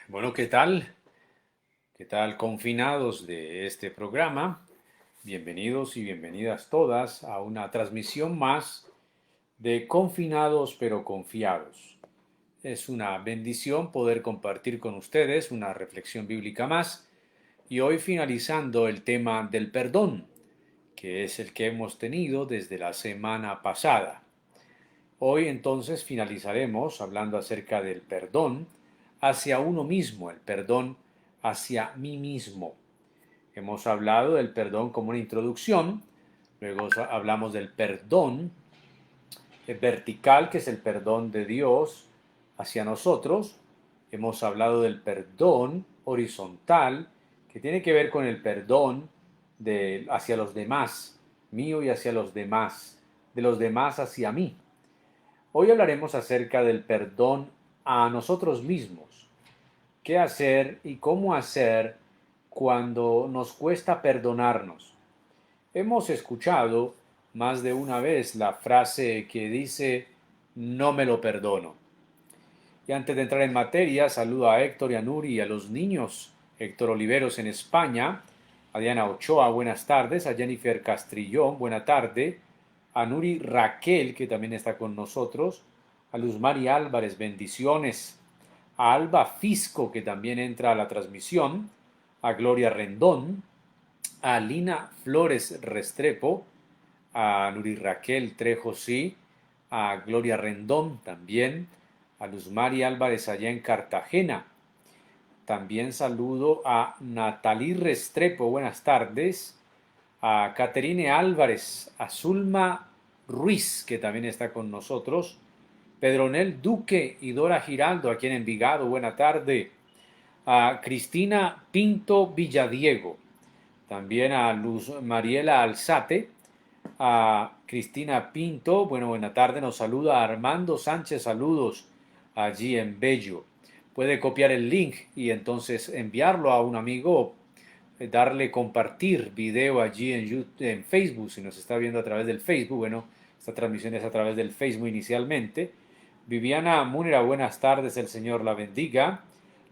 Bueno, ¿qué tal? ¿Qué tal, confinados de este programa? Bienvenidos y bienvenidas todas a una transmisión más de Confinados pero Confiados. Es una bendición poder compartir con ustedes una reflexión bíblica más y hoy finalizando el tema del perdón, que es el que hemos tenido desde la semana pasada. Hoy entonces finalizaremos hablando acerca del perdón hacia uno mismo, el perdón hacia mí mismo. Hemos hablado del perdón como una introducción, luego hablamos del perdón vertical, que es el perdón de Dios hacia nosotros. Hemos hablado del perdón horizontal, que tiene que ver con el perdón hacia los demás, mío y hacia los demás, de los demás hacia mí. Hoy hablaremos acerca del perdón a nosotros mismos. ¿Qué hacer y cómo hacer cuando nos cuesta perdonarnos? Hemos escuchado más de una vez la frase que dice, no me lo perdono. Y antes de entrar en materia, saludo a Héctor y a Nuri y a los niños. Héctor Oliveros en España, a Diana Ochoa, buenas tardes, a Jennifer Castrillón, buena tarde, a Nuri Raquel, que también está con nosotros, a Luz Mari Álvarez, bendiciones, a Alba Fisco, que también entra a la transmisión, a Gloria Rendón, a Lina Flores Restrepo, a Nuri Raquel Trejo, sí, a Gloria Rendón también, a Luz Mari Álvarez allá en Cartagena. También saludo a Natalí Restrepo, buenas tardes, a Caterine Álvarez, a Zulma Ruiz, que también está con nosotros, Pedronel Duque y Dora Giraldo, aquí en Envigado, buena tarde, a Cristina Pinto Villadiego, también a Luz Mariela Alzate, a Cristina Pinto, bueno, buena tarde, nos saluda a Armando Sánchez, saludos allí en Bello. Puede copiar el link y entonces enviarlo a un amigo, darle compartir video allí en YouTube, en Facebook, si nos está viendo a través del Facebook, bueno, esta transmisión es a través del Facebook inicialmente. Viviana Múnera, buenas tardes, el Señor la bendiga.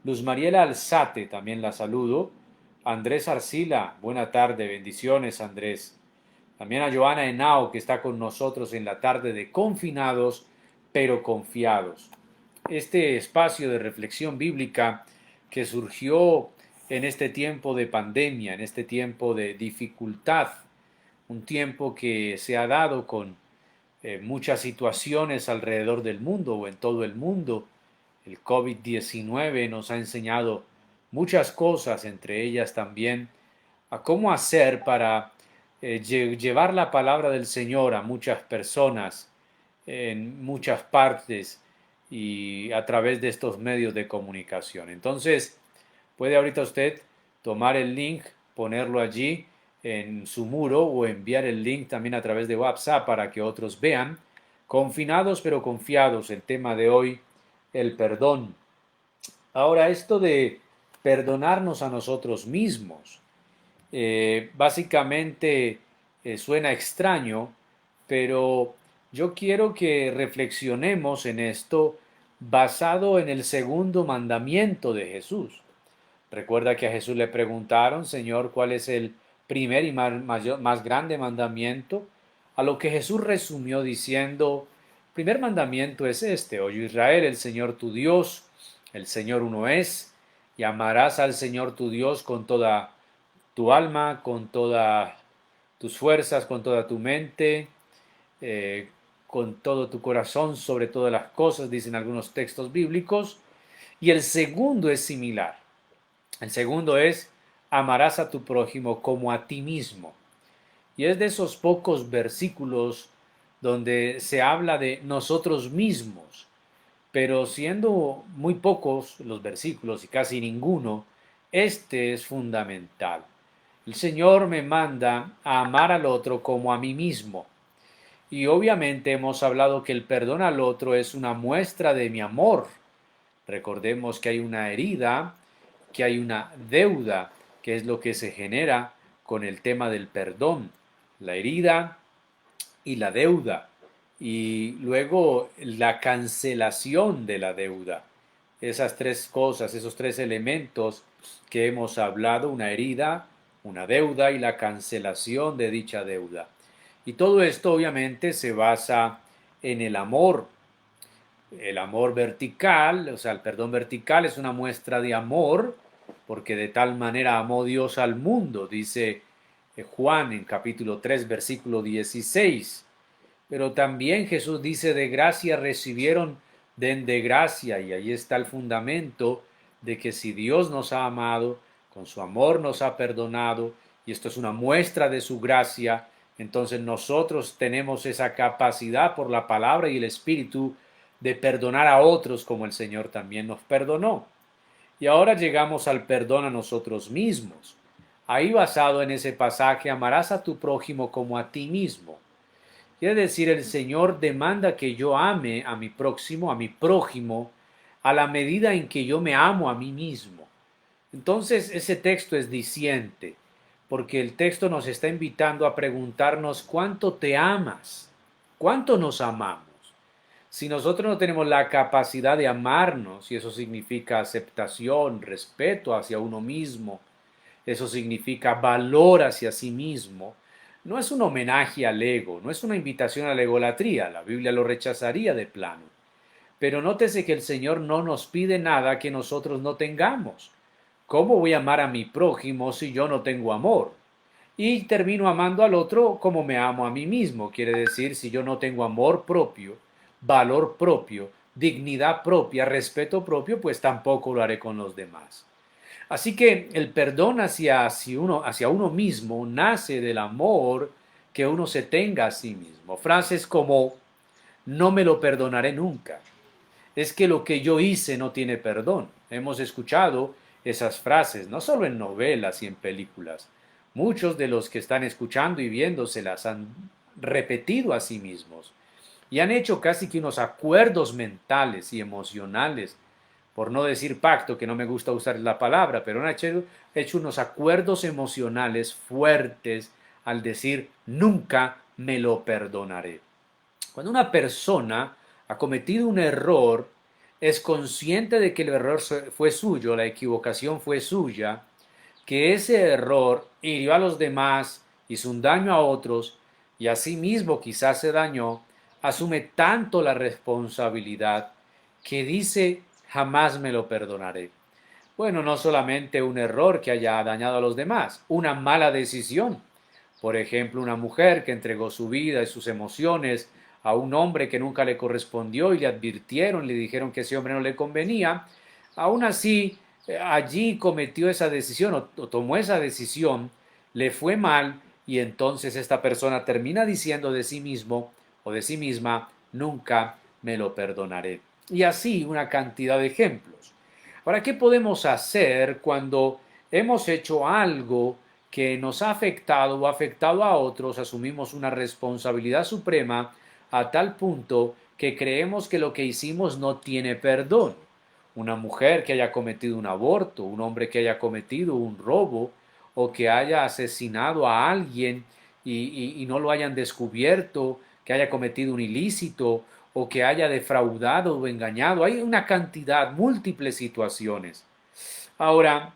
Luz Mariela Alzate, también la saludo. Andrés Arcila, buena tarde, bendiciones Andrés. También a Joana Henao, que está con nosotros en la tarde de Confinados, pero Confiados. Este espacio de reflexión bíblica que surgió en este tiempo de pandemia, en este tiempo de dificultad, un tiempo que se ha dado con muchas situaciones alrededor del mundo o en todo el mundo. El COVID-19 nos ha enseñado muchas cosas, entre ellas también a cómo hacer para llevar la palabra del Señor a muchas personas en muchas partes y a través de estos medios de comunicación. Entonces, puede ahorita usted tomar el link, ponerlo allí en su muro o enviar el link también a través de WhatsApp para que otros vean. Confinados pero confiados, el tema de hoy, el perdón. Ahora, esto de perdonarnos a nosotros mismos, básicamente suena extraño, pero yo quiero que reflexionemos en esto basado en el segundo mandamiento de Jesús. Recuerda que a Jesús le preguntaron, Señor, ¿cuál es el primer y más grande mandamiento? A lo que Jesús resumió diciendo, el primer mandamiento es este, oye Israel, el Señor tu Dios, el Señor uno es, y amarás al Señor tu Dios con toda tu alma, con todas tus fuerzas, con toda tu mente, eh, con todo tu corazón, sobre todas las cosas, dicen algunos textos bíblicos. Y el segundo es similar. El segundo es, amarás a tu prójimo como a ti mismo. Y es de esos pocos versículos donde se habla de nosotros mismos, pero siendo muy pocos los versículos y casi ninguno, este es fundamental. El Señor me manda a amar al otro como a mí mismo. Y obviamente hemos hablado que el perdón al otro es una muestra de mi amor. Recordemos que hay una herida, que hay una deuda que es lo que se genera con el tema del perdón, la herida y la deuda, y luego la cancelación de la deuda. Esas tres cosas, esos tres elementos que hemos hablado, una herida, una deuda y la cancelación de dicha deuda. Y todo esto obviamente se basa en el amor vertical, o sea, el perdón vertical es una muestra de amor, porque de tal manera amó Dios al mundo, dice Juan en capítulo 3, versículo 16. Pero también Jesús dice, de gracia recibieron, den de gracia, y ahí está el fundamento de que si Dios nos ha amado, con su amor nos ha perdonado, y esto es una muestra de su gracia, entonces nosotros tenemos esa capacidad por la palabra y el Espíritu de perdonar a otros como el Señor también nos perdonó. Y ahora llegamos al perdón a nosotros mismos. Ahí basado en ese pasaje, amarás a tu prójimo como a ti mismo. Quiere decir, el Señor demanda que yo ame a mi próximo, a mi prójimo, a la medida en que yo me amo a mí mismo. Entonces, ese texto es diciente, porque el texto nos está invitando a preguntarnos cuánto te amas, cuánto nos amamos. Si nosotros no tenemos la capacidad de amarnos, y eso significa aceptación, respeto hacia uno mismo, eso significa valor hacia sí mismo, no es un homenaje al ego, no es una invitación a la egolatría, la Biblia lo rechazaría de plano. Pero nótese que el Señor no nos pide nada que nosotros no tengamos. ¿Cómo voy a amar a mi prójimo si yo no tengo amor? Y termino amando al otro como me amo a mí mismo. Quiere decir, si yo no tengo amor propio, valor propio, dignidad propia, respeto propio, pues tampoco lo haré con los demás. Así que el perdón hacia uno mismo nace del amor que uno se tenga a sí mismo. Frases como, no me lo perdonaré nunca. Es que lo que yo hice no tiene perdón. Hemos escuchado esas frases, no solo en novelas y en películas. Muchos de los que están escuchando y viendo se las han repetido a sí mismos y han hecho casi que unos acuerdos mentales y emocionales, por no decir pacto, que no me gusta usar la palabra, pero han hecho unos acuerdos emocionales fuertes al decir nunca me lo perdonaré. Cuando una persona ha cometido un error, es consciente de que el error fue suyo, la equivocación fue suya, que ese error hirió a los demás, hizo un daño a otros y a sí mismo quizás se dañó, asume tanto la responsabilidad que dice jamás me lo perdonaré. Bueno, no solamente un error que haya dañado a los demás, una mala decisión. Por ejemplo, una mujer que entregó su vida y sus emociones a un hombre que nunca le correspondió y le advirtieron, le dijeron que ese hombre no le convenía, aún así allí cometió esa decisión o tomó esa decisión, le fue mal y entonces esta persona termina diciendo de sí mismo o de sí misma, nunca me lo perdonaré. Y así una cantidad de ejemplos. Ahora, ¿qué podemos hacer cuando hemos hecho algo que nos ha afectado o ha afectado a otros? Asumimos una responsabilidad suprema a tal punto que creemos que lo que hicimos no tiene perdón. Una mujer que haya cometido un aborto, un hombre que haya cometido un robo o que haya asesinado a alguien y no lo hayan descubierto, que haya cometido un ilícito o que haya defraudado o engañado. Hay una cantidad, múltiples situaciones. Ahora,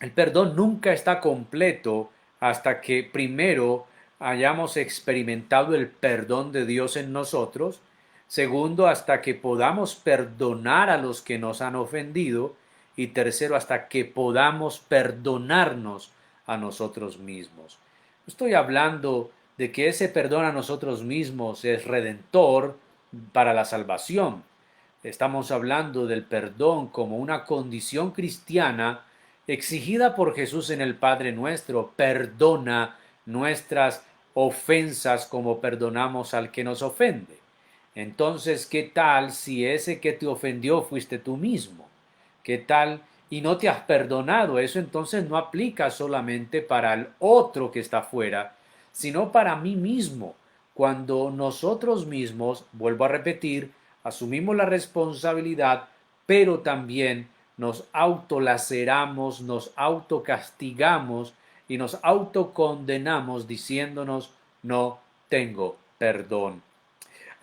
el perdón nunca está completo hasta que primero hayamos experimentado el perdón de Dios en nosotros. Segundo, hasta que podamos perdonar a los que nos han ofendido. Y tercero, hasta que podamos perdonarnos a nosotros mismos. Estoy hablando de que ese perdón a nosotros mismos es redentor para la salvación. Estamos hablando del perdón como una condición cristiana exigida por Jesús en el Padre Nuestro. Perdona nuestras ofensas como perdonamos al que nos ofende. Entonces, ¿qué tal si ese que te ofendió fuiste tú mismo? ¿Qué tal y no te has perdonado? Eso entonces no aplica solamente para el otro que está afuera, sino para mí mismo. Cuando nosotros mismos, vuelvo a repetir, asumimos la responsabilidad, pero también nos autolaceramos, nos autocastigamos y nos autocondenamos diciéndonos no tengo perdón.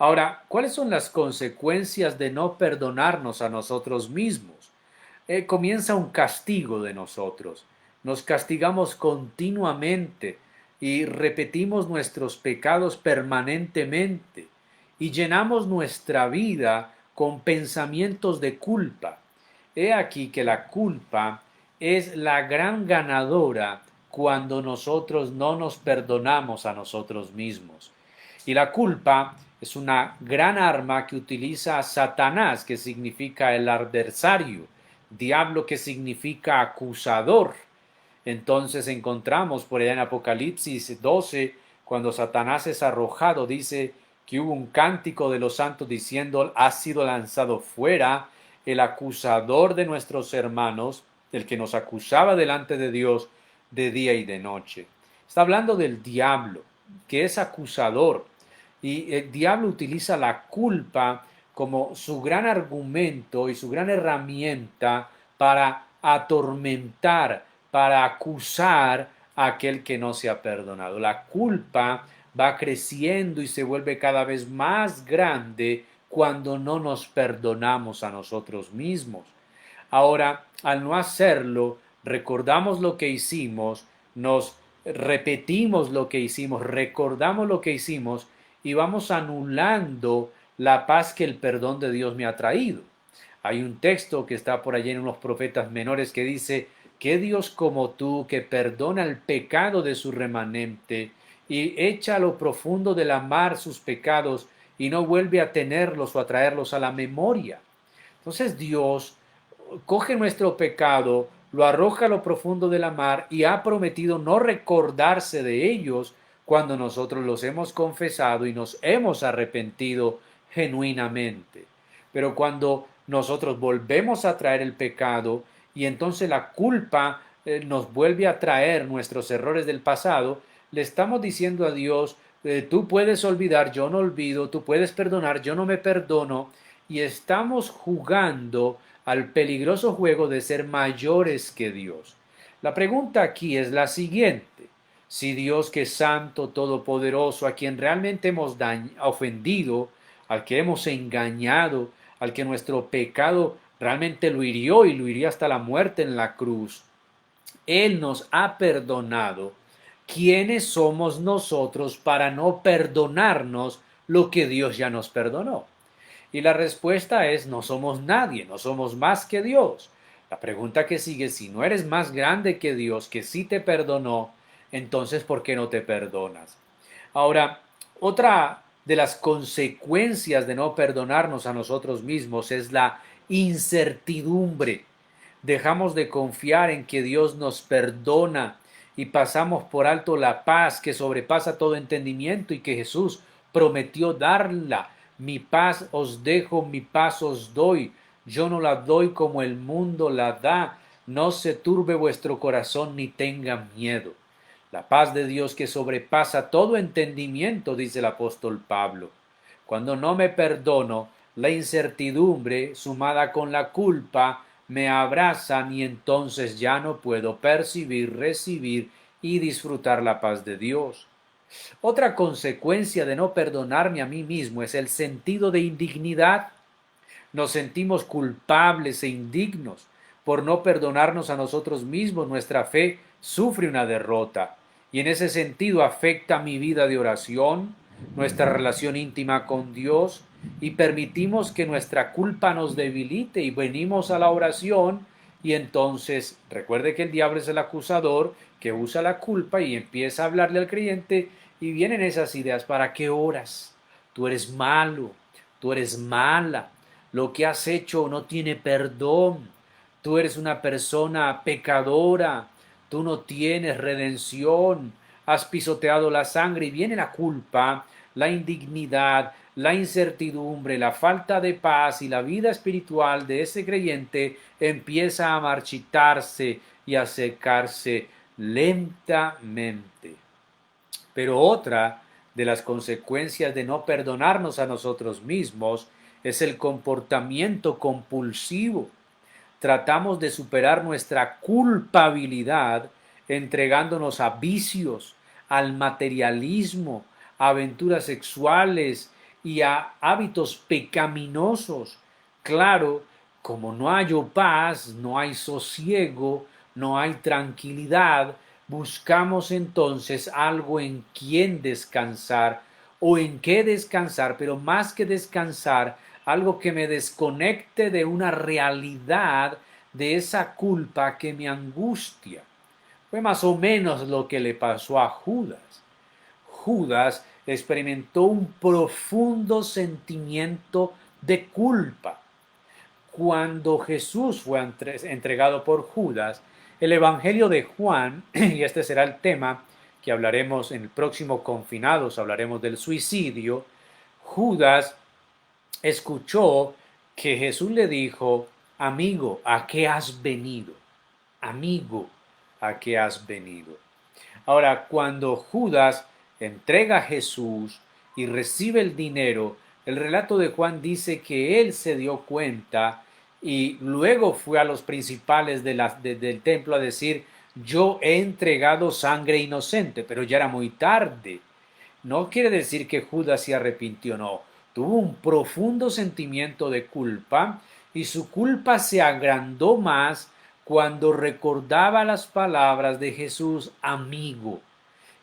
Ahora, ¿cuáles son las consecuencias de no perdonarnos a nosotros mismos? Comienza un castigo de nosotros. Nos castigamos continuamente y repetimos nuestros pecados permanentemente y llenamos nuestra vida con pensamientos de culpa. He aquí que la culpa es la gran ganadora cuando nosotros no nos perdonamos a nosotros mismos. Y la culpa es una gran arma que utiliza Satanás, que significa el adversario, diablo, que significa acusador. Entonces encontramos por allá en Apocalipsis 12, cuando Satanás es arrojado, dice que hubo un cántico de los santos diciendo: ha sido lanzado fuera el acusador de nuestros hermanos, el que nos acusaba delante de Dios de día y de noche. Está hablando del diablo, que es acusador. Y el diablo utiliza la culpa como su gran argumento y su gran herramienta para atormentar, para acusar a aquel que no se ha perdonado. La culpa va creciendo y se vuelve cada vez más grande cuando no nos perdonamos a nosotros mismos. Ahora, al no hacerlo, recordamos lo que hicimos, nos repetimos lo que hicimos, recordamos lo que hicimos y vamos anulando la paz que el perdón de Dios me ha traído. Hay un texto que está por allí en unos profetas menores que dice: ¿qué Dios como tú, que perdona el pecado de su remanente y echa a lo profundo de la mar sus pecados y no vuelve a tenerlos o a traerlos a la memoria? Entonces Dios coge nuestro pecado, lo arroja a lo profundo de la mar y ha prometido no recordarse de ellos cuando nosotros los hemos confesado y nos hemos arrepentido genuinamente. Pero cuando nosotros volvemos a traer el pecado y entonces la culpa nos vuelve a traer nuestros errores del pasado, le estamos diciendo a Dios: tú puedes olvidar, yo no olvido; tú puedes perdonar, yo no me perdono. Y estamos jugando al peligroso juego de ser mayores que Dios. La pregunta aquí es la siguiente: si Dios, que es santo, todopoderoso, a quien realmente hemos ofendido, al que hemos engañado, al que nuestro pecado realmente lo hirió y lo hirió hasta la muerte en la cruz, Él nos ha perdonado, ¿quiénes somos nosotros para no perdonarnos lo que Dios ya nos perdonó? Y la respuesta es: no somos nadie, no somos más que Dios. La pregunta que sigue: si no eres más grande que Dios, que sí te perdonó, entonces ¿por qué no te perdonas? Ahora, otra de las consecuencias de no perdonarnos a nosotros mismos es la incertidumbre. Dejamos de confiar en que Dios nos perdona y pasamos por alto la paz que sobrepasa todo entendimiento y que Jesús prometió darla. Mi paz os dejo, mi paz os doy. Yo no la doy como el mundo la da. No se turbe vuestro corazón ni tenga miedo. La paz de Dios que sobrepasa todo entendimiento, dice el apóstol Pablo. Cuando no me perdono, la incertidumbre, sumada con la culpa, me abrazan y entonces ya no puedo percibir, recibir y disfrutar la paz de Dios. Otra consecuencia de no perdonarme a mí mismo es el sentido de indignidad. Nos sentimos culpables e indignos por no perdonarnos a nosotros mismos. Nuestra fe sufre una derrota y en ese sentido afecta mi vida de oración, nuestra relación íntima con Dios, y permitimos que nuestra culpa nos debilite y venimos a la oración y entonces recuerde que el diablo es el acusador que usa la culpa y empieza a hablarle al creyente y vienen esas ideas: ¿para qué oras? Tú eres malo, tú eres mala, lo que has hecho no tiene perdón, tú eres una persona pecadora, tú no tienes redención, has pisoteado la sangre, y viene la culpa, la indignidad, la incertidumbre, la falta de paz, y la vida espiritual de ese creyente empieza a marchitarse y a secarse lentamente. Pero otra de las consecuencias de no perdonarnos a nosotros mismos es el comportamiento compulsivo. tratamos de superar nuestra culpabilidad entregándonos a vicios, al materialismo, a aventuras sexuales y a hábitos pecaminosos. Claro, como no hay paz, no hay sosiego, no hay tranquilidad, buscamos entonces algo en quien descansar o en qué descansar, pero más que descansar, algo que me desconecte de una realidad, de esa culpa que me angustia. Fue más o menos lo que le pasó a Judas. Judas experimentó un profundo sentimiento de culpa. Cuando Jesús fue entregado por Judas, el Evangelio de Juan, y este será el tema que hablaremos en el próximo Confinados, hablaremos del suicidio, Judas escuchó que Jesús le dijo, amigo, ¿a qué has venido? Amigo, ¿a qué has venido? Ahora, cuando Judas entrega a Jesús y recibe el dinero, el relato de Juan dice que él se dio cuenta y luego fue a los principales del templo a decir, yo he entregado sangre inocente, pero ya era muy tarde. No quiere decir que Judas se arrepintió, no. Tuvo un profundo sentimiento de culpa y su culpa se agrandó más cuando recordaba las palabras de Jesús, amigo.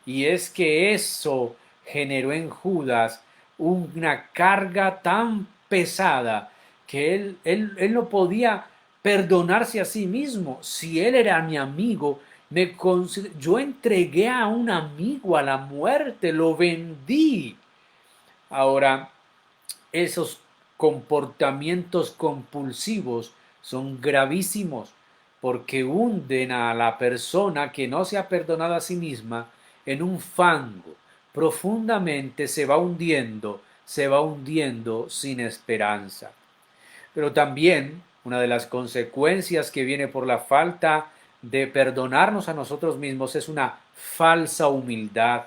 Y es que eso generó en Judas una carga tan pesada que él no podía perdonarse a sí mismo. Si él era mi amigo, yo entregué a un amigo a la muerte, lo vendí. Ahora, esos comportamientos compulsivos son gravísimos porque hunden a la persona que no se ha perdonado a sí misma en un fango. Profundamente se va hundiendo sin esperanza. Pero también una de las consecuencias que viene por la falta de perdonarnos a nosotros mismos es una falsa humildad.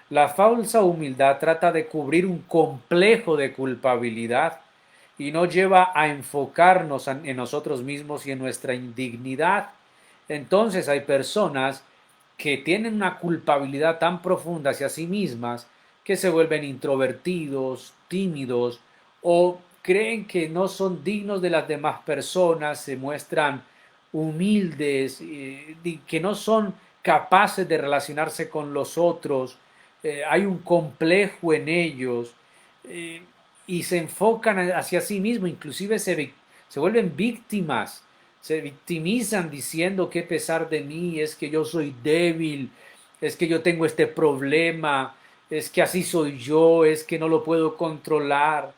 La falsa humildad trata de cubrir un complejo de culpabilidad y nos lleva a enfocarnos en nosotros mismos y en nuestra indignidad. Entonces hay personas que tienen una culpabilidad tan profunda hacia sí mismas que se vuelven introvertidos, tímidos o creen que no son dignos de las demás personas, se muestran humildes, que no son capaces de relacionarse con los otros, hay un complejo en ellos eh, y se enfocan hacia sí mismos, inclusive se vuelven víctimas, se victimizan diciendo que a pesar de mí es que yo soy débil, es que yo tengo este problema, es que así soy yo, es que no lo puedo controlar.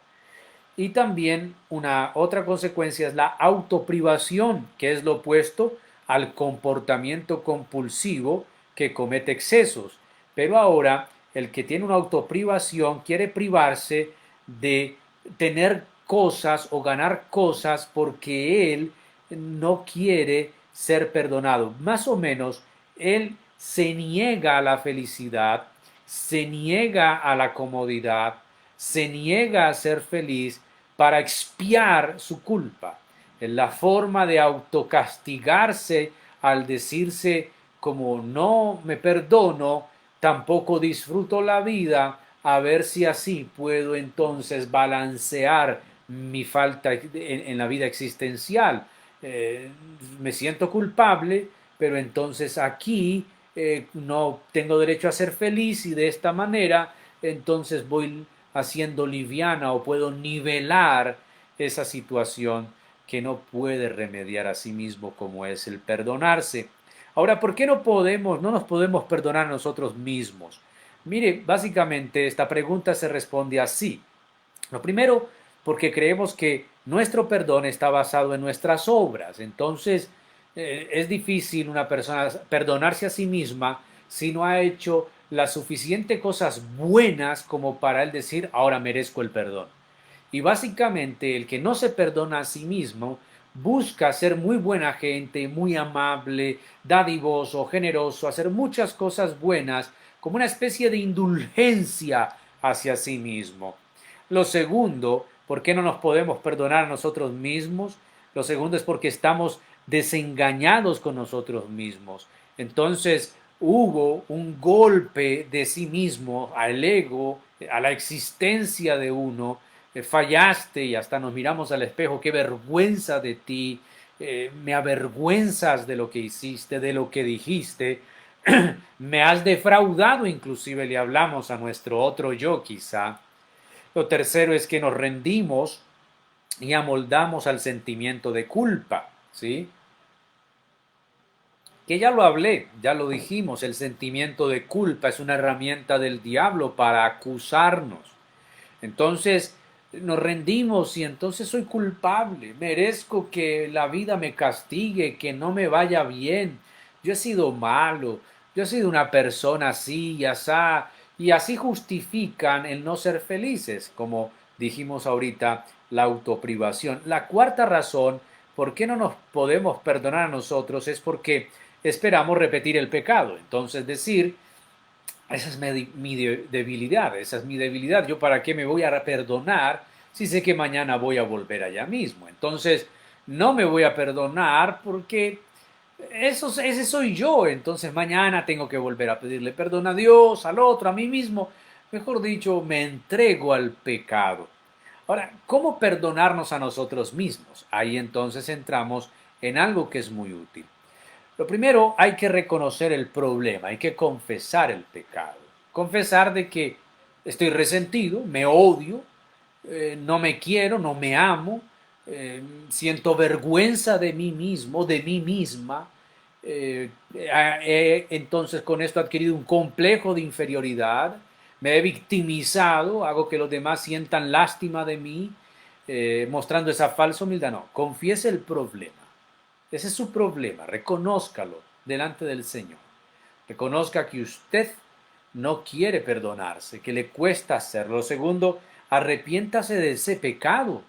Y también una otra consecuencia es la autoprivación, que es lo opuesto al comportamiento compulsivo que comete excesos. Pero ahora el que tiene una autoprivación quiere privarse de tener cosas o ganar cosas porque él no quiere ser perdonado. Más o menos, él se niega a la felicidad, se niega a la comodidad, se niega a ser feliz para expiar su culpa. Es la forma de autocastigarse al decirse como no me perdono, tampoco disfruto la vida, a ver si así puedo entonces balancear mi falta en la vida existencial. Me siento culpable, pero entonces aquí no tengo derecho a ser feliz y de esta manera entonces voy haciendo liviana o puedo nivelar esa situación que no puede remediar a sí mismo como es el perdonarse. Ahora, ¿por qué no nos podemos perdonar a nosotros mismos? Mire, básicamente esta pregunta se responde así. Lo primero, porque creemos que nuestro perdón está basado en nuestras obras. Entonces, es difícil una persona perdonarse a sí misma si no ha hecho las suficientes cosas buenas como para él decir, ahora merezco el perdón. Y básicamente el que no se perdona a sí mismo busca ser muy buena gente, muy amable, dadivoso, generoso, hacer muchas cosas buenas como una especie de indulgencia hacia sí mismo. Lo segundo, ¿por qué no nos podemos perdonar a nosotros mismos? Lo segundo es porque estamos desengañados con nosotros mismos. Entonces hubo un golpe de sí mismo al ego, a la existencia de uno. Fallaste y hasta nos miramos al espejo, qué vergüenza de ti, me avergüenzas de lo que hiciste, de lo que dijiste, me has defraudado, inclusive le hablamos a nuestro otro yo quizá. Lo tercero es que nos rendimos y amoldamos al sentimiento de culpa, ¿sí? Que ya lo hablé, ya lo dijimos, el sentimiento de culpa es una herramienta del diablo para acusarnos. Entonces nos rendimos y entonces soy culpable, merezco que la vida me castigue, que no me vaya bien. Yo he sido malo, yo he sido una persona así y así justifican el no ser felices, como dijimos ahorita, la autoprivación. La cuarta razón por qué no nos podemos perdonar a nosotros es porque esperamos repetir el pecado. Entonces decir, esa es mi debilidad, esa es mi debilidad. ¿Yo para qué me voy a perdonar si sé que mañana voy a volver allá mismo? Entonces, no me voy a perdonar porque ese soy yo. Entonces, mañana tengo que volver a pedirle perdón a Dios, al otro, a mí mismo. Mejor dicho, me entrego al pecado. Ahora, ¿cómo perdonarnos a nosotros mismos? Ahí entonces entramos en algo que es muy útil. Lo primero, hay que reconocer el problema, hay que confesar el pecado. Confesar de que estoy resentido, me odio, no me quiero, no me amo, siento vergüenza de mí mismo, de mí misma. Entonces con esto he adquirido un complejo de inferioridad, me he victimizado, hago que los demás sientan lástima de mí, mostrando esa falsa humildad. No, confiese el problema. Ese es su problema, reconózcalo delante del Señor. Reconozca que usted no quiere perdonarse, que le cuesta hacerlo. Segundo, arrepiéntase de ese pecado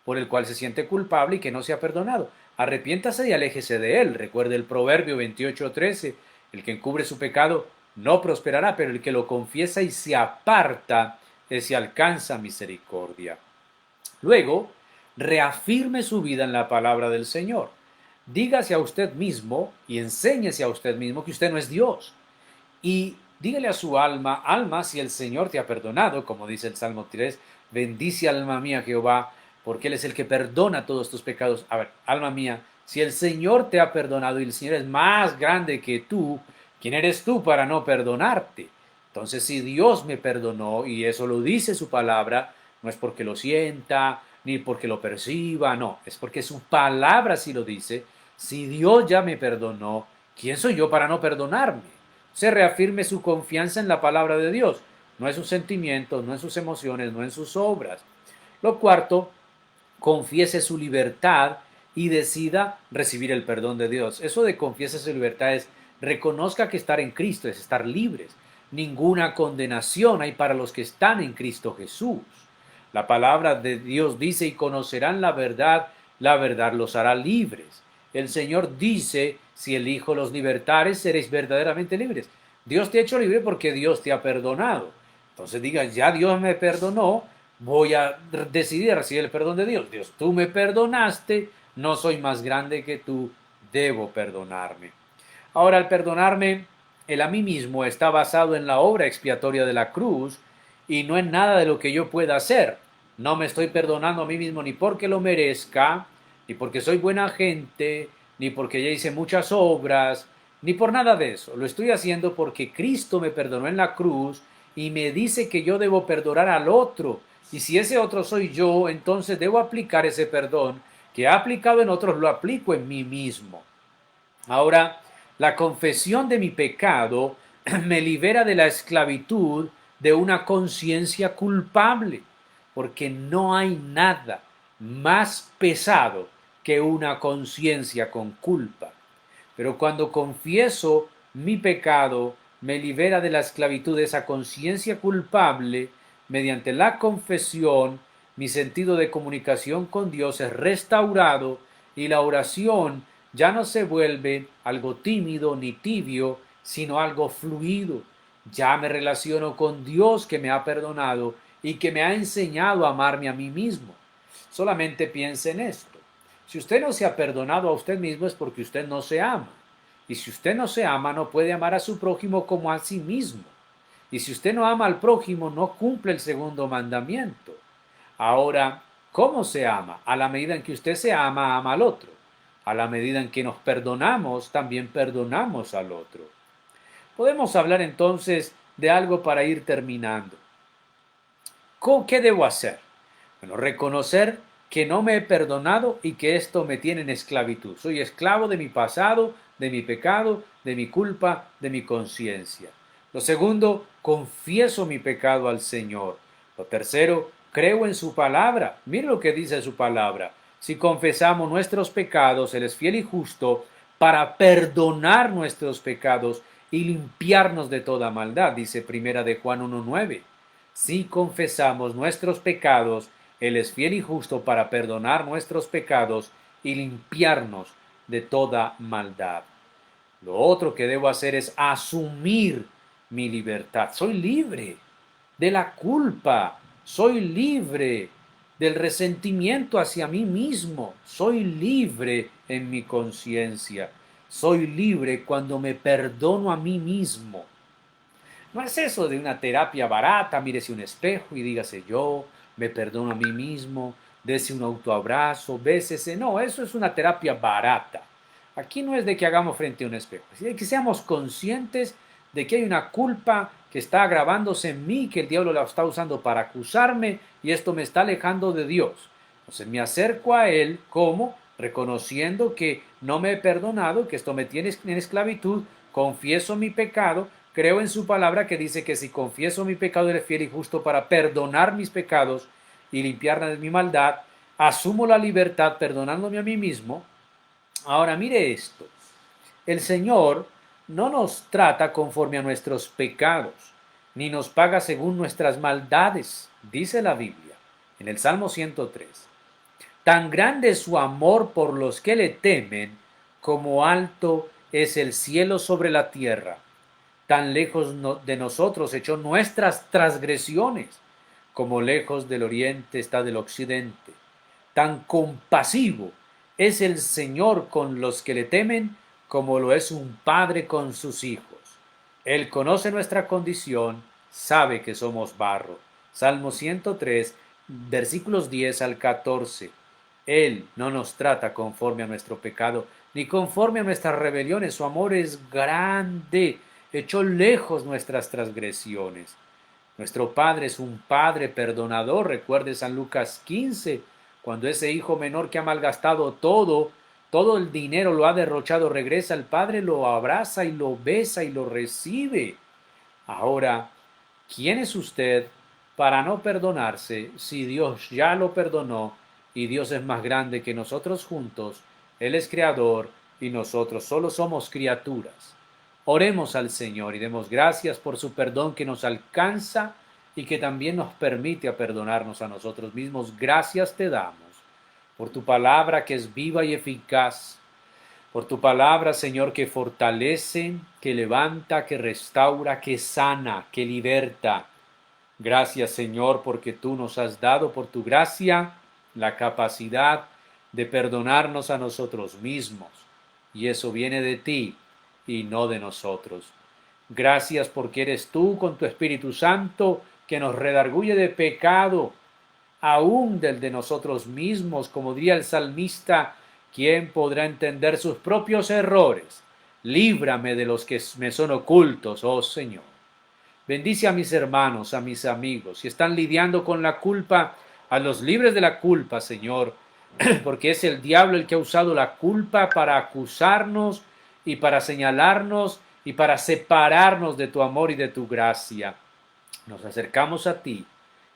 por el cual se siente culpable y que no se ha perdonado. Arrepiéntase y aléjese de él. Recuerde el Proverbio 28:13, el que encubre su pecado no prosperará, pero el que lo confiesa y se aparta, ese alcanza misericordia. Luego, reafirme su vida en la palabra del Señor. Dígase a usted mismo y enséñese a usted mismo que usted no es Dios. Y dígale a su alma, alma, si el Señor te ha perdonado, como dice el Salmo 3, bendice alma mía Jehová, porque Él es el que perdona todos tus pecados. A ver, alma mía, si el Señor te ha perdonado y el Señor es más grande que tú, ¿quién eres tú para no perdonarte? Entonces, si Dios me perdonó, y eso lo dice su palabra, no es porque lo sienta, ni porque lo perciba, no, es porque su palabra sí lo dice. Si Dios ya me perdonó, ¿quién soy yo para no perdonarme? Se reafirme su confianza en la palabra de Dios, no en sus sentimientos, no en sus emociones, no en sus obras. Lo cuarto, confiese su libertad y decida recibir el perdón de Dios. Eso de confiese su libertad es reconozca que estar en Cristo es estar libres. Ninguna condenación hay para los que están en Cristo Jesús. La palabra de Dios dice, y conocerán la verdad los hará libres. El Señor dice, si el Hijo los libertare, seréis verdaderamente libres. Dios te ha hecho libre porque Dios te ha perdonado. Entonces diga, ya Dios me perdonó, voy a decidir recibir el perdón de Dios. Dios, tú me perdonaste, no soy más grande que tú, debo perdonarme. Ahora, al perdonarme, el a mí mismo está basado en la obra expiatoria de la cruz y no en nada de lo que yo pueda hacer. No me estoy perdonando a mí mismo ni porque lo merezca, ni porque soy buena gente, ni porque ya hice muchas obras, ni por nada de eso. Lo estoy haciendo porque Cristo me perdonó en la cruz y me dice que yo debo perdonar al otro. Y si ese otro soy yo, entonces debo aplicar ese perdón que ha aplicado en otros, lo aplico en mí mismo. Ahora, la confesión de mi pecado me libera de la esclavitud de una conciencia culpable, porque no hay nada más pesado que una conciencia con culpa. Pero cuando confieso mi pecado, me libera de la esclavitud de esa conciencia culpable. Mediante la confesión, mi sentido de comunicación con Dios es restaurado y la oración ya no se vuelve algo tímido ni tibio, sino algo fluido. Ya me relaciono con Dios que me ha perdonado y que me ha enseñado a amarme a mí mismo. Solamente piense en esto. Si usted no se ha perdonado a usted mismo es porque usted no se ama. Y si usted no se ama, no puede amar a su prójimo como a sí mismo. Y si usted no ama al prójimo, no cumple el segundo mandamiento. Ahora, ¿cómo se ama? A la medida en que usted se ama, ama al otro. A la medida en que nos perdonamos, también perdonamos al otro. Podemos hablar entonces de algo para ir terminando. ¿Qué debo hacer? Bueno, reconocer que no me he perdonado y que esto me tiene en esclavitud. Soy esclavo de mi pasado, de mi pecado, de mi culpa, de mi conciencia. Lo segundo, confieso mi pecado al Señor. Lo tercero, creo en su palabra. Mire lo que dice su palabra. Si confesamos nuestros pecados, Él es fiel y justo para perdonar nuestros pecados y limpiarnos de toda maldad, dice Primera de Juan 1:9. Si confesamos nuestros pecados, Él es fiel y justo para perdonar nuestros pecados y limpiarnos de toda maldad. Lo otro que debo hacer es asumir mi libertad. Soy libre de la culpa, soy libre del resentimiento hacia mí mismo, soy libre en mi conciencia, soy libre cuando me perdono a mí mismo. No es eso de una terapia barata, mírese un espejo y dígase yo, me perdono a mí mismo, dese un autoabrazo, bésese. No, eso es una terapia barata. Aquí no es de que hagamos frente a un espejo, es de que seamos conscientes de que hay una culpa que está agravándose en mí, que el diablo la está usando para acusarme y esto me está alejando de Dios. Entonces me acerco a Él como reconociendo que no me he perdonado, que esto me tiene en esclavitud, confieso mi pecado, creo en su palabra que dice que si confieso mi pecado, Él es fiel y justo para perdonar mis pecados y limpiarme de mi maldad. Asumo la libertad perdonándome a mí mismo. Ahora mire esto. El Señor no nos trata conforme a nuestros pecados, ni nos paga según nuestras maldades, dice la Biblia en el Salmo 103. Tan grande es su amor por los que le temen, como alto es el cielo sobre la tierra. Tan lejos de nosotros echó nuestras transgresiones, como lejos del oriente está del occidente. Tan compasivo es el Señor con los que le temen, como lo es un padre con sus hijos. Él conoce nuestra condición, sabe que somos barro. Salmo 103, versículos 10 al 14. Él no nos trata conforme a nuestro pecado, ni conforme a nuestras rebeliones. Su amor es grande, echó lejos nuestras transgresiones. Nuestro Padre es un Padre perdonador. Recuerde San Lucas 15, cuando ese hijo menor que ha malgastado todo el dinero lo ha derrochado, regresa el Padre, lo abraza y lo besa y lo recibe. Ahora, ¿quién es usted para no perdonarse si Dios ya lo perdonó y Dios es más grande que nosotros juntos? Él es creador y nosotros solo somos criaturas. Oremos al Señor y demos gracias por su perdón que nos alcanza y que también nos permite a perdonarnos a nosotros mismos. Gracias te damos por tu palabra que es viva y eficaz, por tu palabra, Señor, que fortalece, que levanta, que restaura, que sana, que liberta. Gracias, Señor, porque tú nos has dado por tu gracia la capacidad de perdonarnos a nosotros mismos. Y eso viene de ti y no de nosotros. Gracias porque eres tú con tu Espíritu Santo que nos redarguye de pecado, aún del de nosotros mismos, como diría el salmista, ¿quién podrá entender sus propios errores? Líbrame de los que me son ocultos, oh Señor. Bendice a mis hermanos, a mis amigos, si están lidiando con la culpa, a los libres de la culpa, Señor, porque es el diablo el que ha usado la culpa para acusarnos y para señalarnos y para separarnos de tu amor y de tu gracia. Nos acercamos a ti,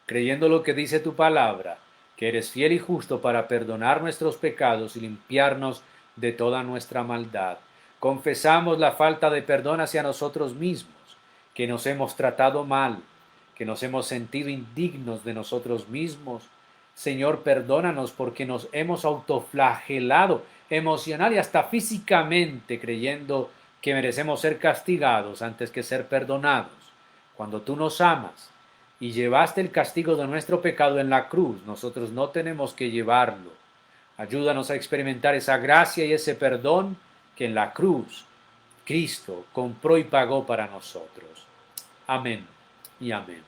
creyendo lo que dice tu palabra, que eres fiel y justo para perdonar nuestros pecados y limpiarnos de toda nuestra maldad. Confesamos la falta de perdón hacia nosotros mismos, que nos hemos tratado mal, que nos hemos sentido indignos de nosotros mismos. Señor, perdónanos porque nos hemos autoflagelado emocional y hasta físicamente, creyendo que merecemos ser castigados antes que ser perdonados. Cuando tú nos amas y llevaste el castigo de nuestro pecado en la cruz, nosotros no tenemos que llevarlo. Ayúdanos a experimentar esa gracia y ese perdón que en la cruz Cristo compró y pagó para nosotros. Amén y amén.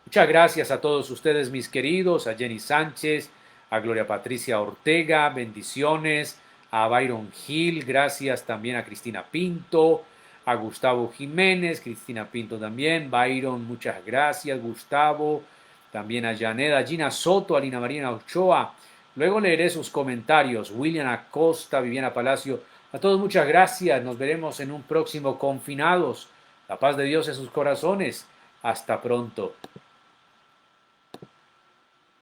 Muchas gracias a todos ustedes, mis queridos, a Jenny Sánchez, a Gloria Patricia Ortega, bendiciones, a Byron Gil, gracias también a Cristina Pinto, a Gustavo Jiménez, Cristina Pinto también, Byron, muchas gracias, Gustavo, también a Janet, a Gina Soto, a Lina Marina Ochoa. Luego leeré sus comentarios, William Acosta, Viviana Palacio, a todos muchas gracias, nos veremos en un próximo Confinados. La paz de Dios en sus corazones. Hasta pronto.